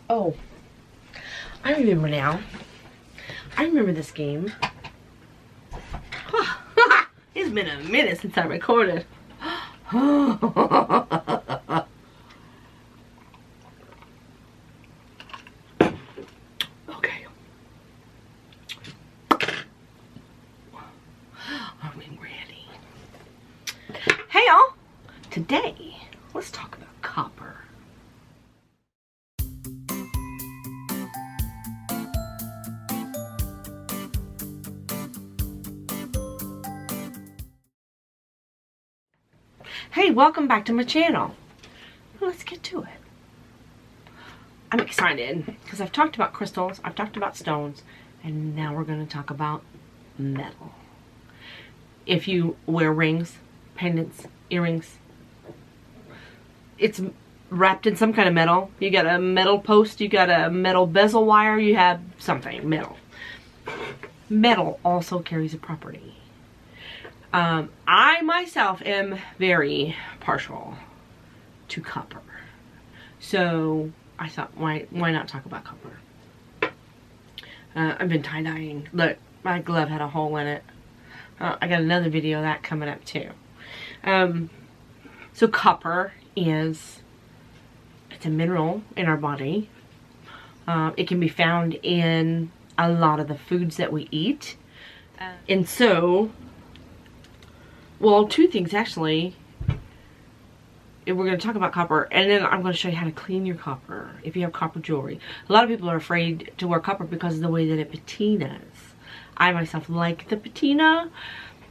Oh, I remember now. I remember this game. It's been a minute since I recorded. Okay. Are we ready? Hey y'all! Today, let's talk about copper. Hey, welcome back to my channel. Let's get to it. I'm excited because I've talked about crystals, I've talked about stones, and now we're going to talk about metal. If you wear rings, pendants, earrings, it's wrapped in some kind of metal. You got a metal post, you got a metal bezel wire, you have something, metal. Metal also carries a property. I myself am very partial to copper. So I thought, why not talk about copper? I've been tie-dyeing. Look, my glove had a hole in it. I got another video of that coming up too. So copper it's a mineral in our body. It can be found in a lot of the foods that we eat. And so, well, two things actually. We're going to talk about copper, and then I'm going to show you how to clean your copper if you have copper jewelry. A lot of people are afraid to wear copper because of the way that it patinas. I myself like the patina.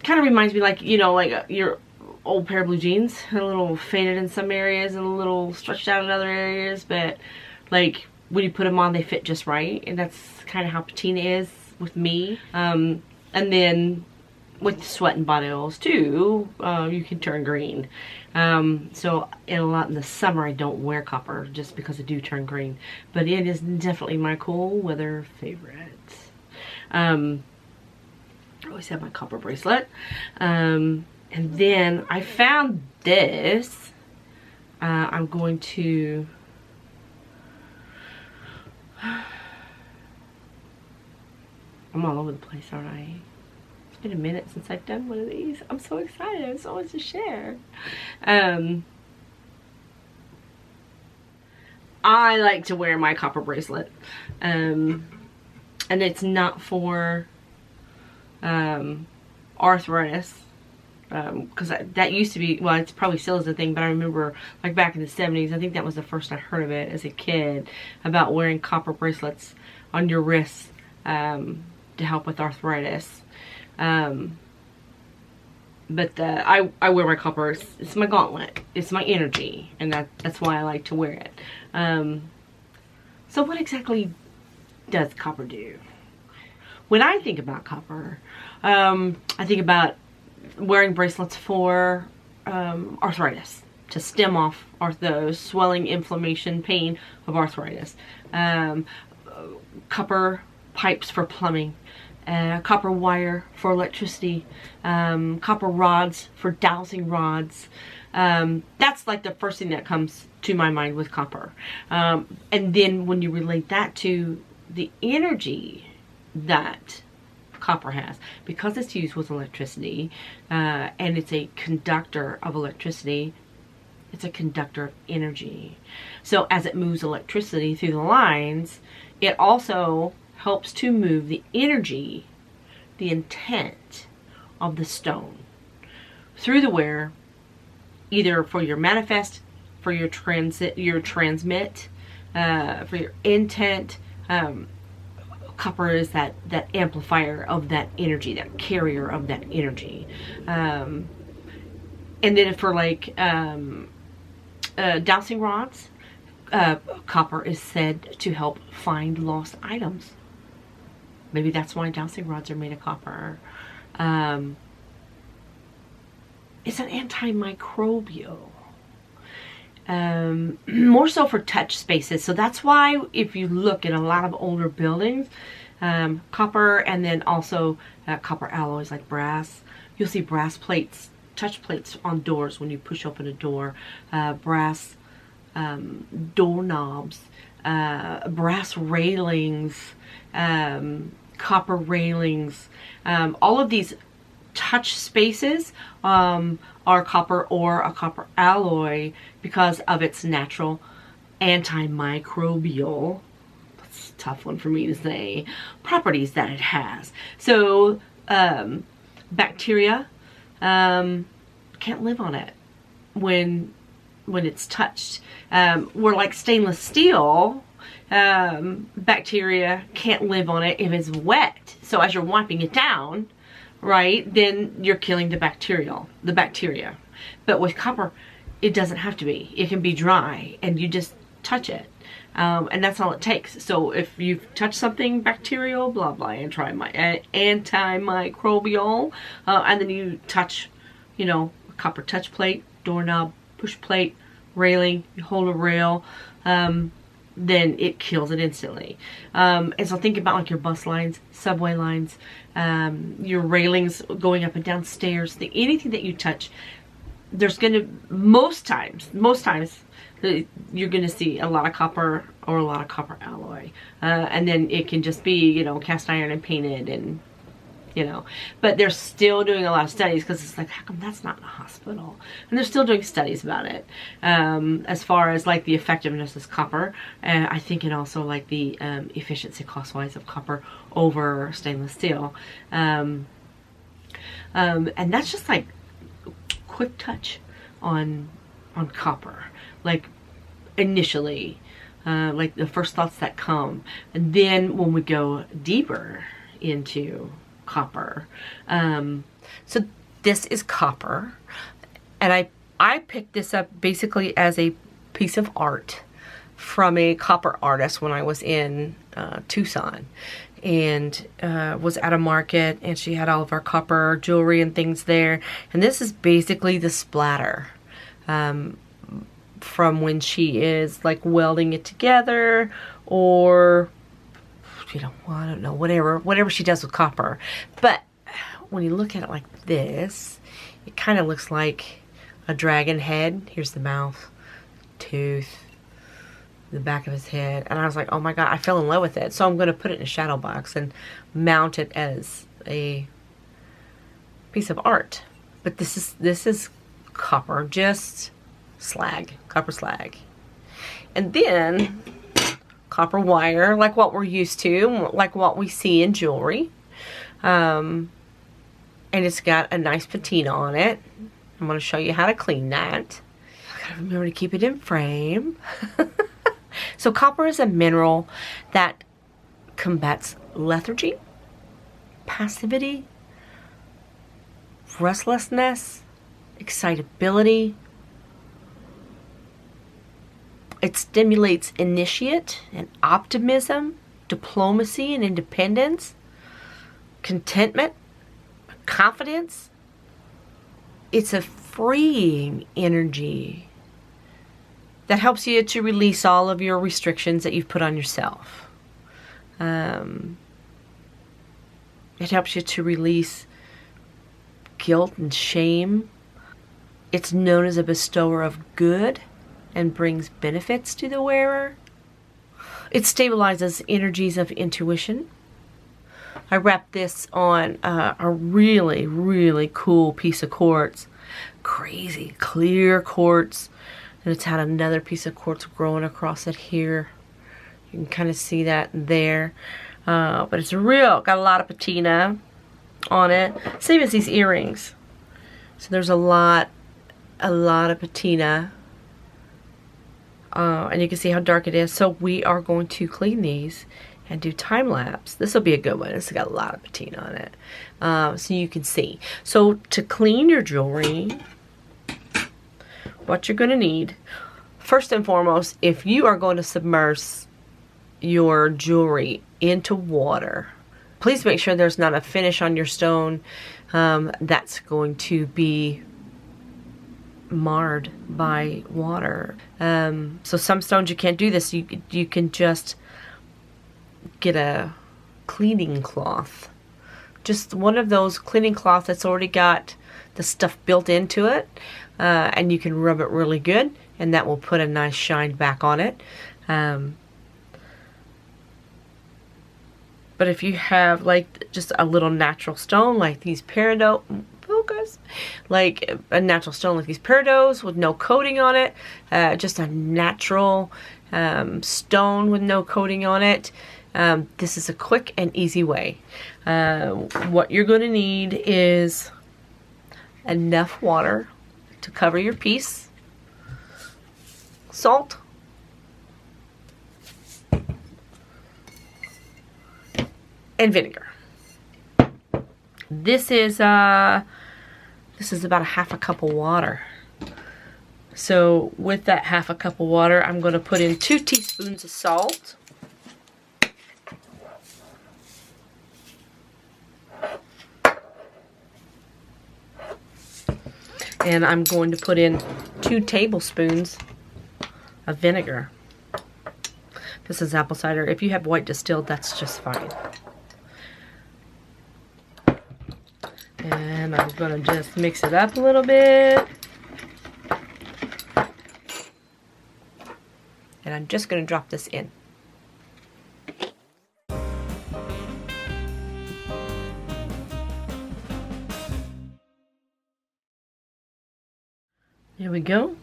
Kind of reminds me, like, you know, like your old pair of blue jeans. A little faded in some areas and a little stretched out in other areas, but like when you put them on, they fit just right. And that's kind of how patina is with me. And then with sweat and body oils too, you can turn green. So a lot in the summer I don't wear copper just because I do turn green, but it is definitely my cool weather favorite. I always have my copper bracelet. And then I found this. I'm going to I'm all over the place, aren't I? It's been a minute since I've done one of these. I'm so excited. It's always to share. I like to wear my copper bracelet. And it's not for arthritis. Because that used to be, well, it's probably still is a thing, but I remember like back in the 70s, I think that was the first I heard of it as a kid, about wearing copper bracelets on your wrists to help with arthritis. But I wear my copper. It's my gauntlet. It's my energy, and that's why I like to wear it. So what exactly does copper do? When I think about copper, I think about wearing bracelets for arthritis, to stem off the swelling, inflammation, pain of arthritis. Copper pipes for plumbing. Copper wire for electricity, copper rods for dowsing rods. That's like the first thing that comes to my mind with copper. And then when you relate that to the energy that copper has, because it's used with electricity, and it's a conductor of electricity, it's a conductor of energy. So as it moves electricity through the lines, it also helps to move the energy, the intent of the stone through the wear, either for your manifest, for your transmit, for your intent. Copper is that amplifier of that energy, that carrier of that energy. And then for like dowsing rods, copper is said to help find lost items. Maybe that's why dowsing rods are made of copper. It's an antimicrobial. More so for touch spaces. So that's why if you look at a lot of older buildings, copper, and then also copper alloys like brass, you'll see brass plates, touch plates on doors when you push open a door, brass doorknobs, brass railings, copper railings, all of these touch spaces are copper or a copper alloy because of its natural antimicrobial, that's a tough one for me to say, properties that it has. So bacteria can't live on it when it's touched. Where like stainless steel, bacteria can't live on it if it's wet. So as you're wiping it down, right, then you're killing the bacteria. But with copper, it doesn't have to be. It can be dry and you just touch it. And that's all it takes. So if you've touched something bacterial, blah, blah, antimicrobial, and then you touch, you know, a copper touch plate, doorknob, push plate, railing, you hold a rail, then it kills it instantly. And so think about like your bus lines, subway lines, your railings going up and down stairs, anything that you touch, there's gonna, most times, you're gonna see a lot of copper or a lot of copper alloy. And then it can just be, you know, cast iron and painted and, you know, but they're still doing a lot of studies because it's like, how come that's not in a hospital? And they're still doing studies about it, as far as like the effectiveness of copper, I think, and also like the efficiency cost-wise of copper over stainless steel, and that's just like quick touch on copper, like initially, like the first thoughts that come, and then when we go deeper into copper. So this is copper, and I picked this up basically as a piece of art from a copper artist when I was in Tucson, and was at a market, and she had all of our copper jewelry and things there, and this is basically the splatter from when she is like welding it together, or, you know, well, I don't know, whatever she does with copper. But when you look at it like this, it kind of looks like a dragon head. Here's the mouth, tooth, the back of his head. And I was like, oh my God, I fell in love with it. So I'm going to put it in a shadow box and mount it as a piece of art. But this is copper, just slag, copper slag. And then copper wire, like what we're used to, like what we see in jewelry. And it's got a nice patina on it. I'm going to show you how to clean that. I gotta remember to keep it in frame. So copper is a mineral that combats lethargy, passivity, restlessness, excitability. It stimulates initiate and optimism, diplomacy and independence, contentment, confidence. It's a freeing energy that helps you to release all of your restrictions that you've put on yourself. It helps you to release guilt and shame. It's known as a bestower of good and brings benefits to the wearer. It stabilizes energies of intuition. I wrapped this on a really, really cool piece of quartz. Crazy clear quartz. And it's had another piece of quartz growing across it here. You can kind of see that there. But it's got a lot of patina on it. Same as these earrings. So there's a lot of patina. And you can see how dark it is. So we are going to clean these and do time lapse. This will be a good one. It's got a lot of patina on it. So you can see. So to clean your jewelry, what you're going to need, first and foremost, if you are going to submerge your jewelry into water, please make sure there's not a finish on your stone that's going to be marred by water. So some stones you can't do this. You can just get a cleaning cloth, just one of those cleaning cloths that's already got the stuff built into it, and you can rub it really good, and that will put a nice shine back on it. But if you have like just a little natural stone like these peridot, focus, like a natural stone like these peridots with no coating on it, just a natural stone with no coating on it, this is a quick and easy way. What you're going to need is enough water to cover your piece, salt, and vinegar. This is about a half a cup of water. So with that half a cup of water, I'm going to put in 2 teaspoons of salt. And I'm going to put in 2 tablespoons of vinegar. This is apple cider. If you have white distilled, that's just fine. And I'm going to just mix it up a little bit. And I'm just going to drop this in. There we go.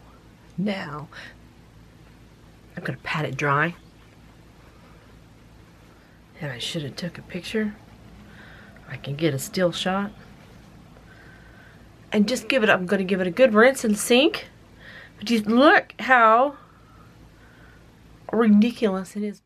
Now, I'm going to pat it dry. And I should have took a picture. I can get a still shot. And just give it, I'm going to give it a good rinse in the sink. But just look how ridiculous it is.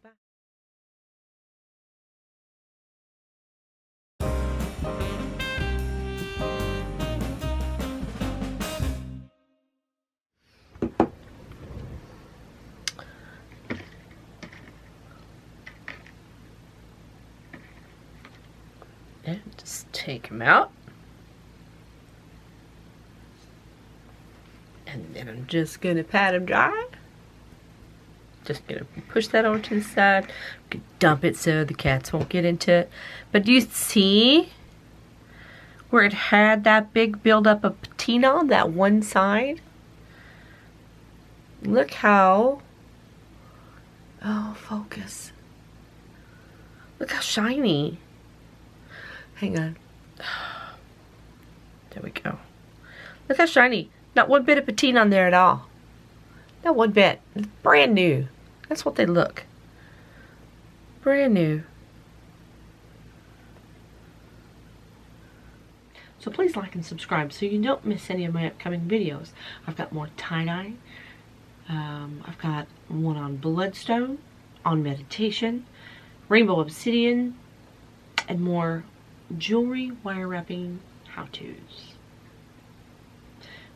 And just take them out. And then I'm just going to pat them dry. Just going to push that over to the side. Dump it so the cats won't get into it. But do you see where it had that big buildup of patina on that one side? Look how... Oh, focus. Look how shiny. Hang on. There we go. Look how shiny. Not one bit of patina on there at all. Not one bit. It's brand new. That's what they look. Brand new. So please like and subscribe so you don't miss any of my upcoming videos. I've got more tie-dye. I've got one on bloodstone, on meditation, rainbow obsidian, and more jewelry wire wrapping how-tos.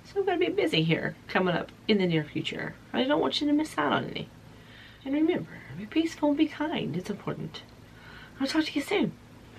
So I'm going to be busy here coming up in the near future. I don't want you to miss out on any. And remember, be peaceful and be kind. It's important. I'll talk to you soon.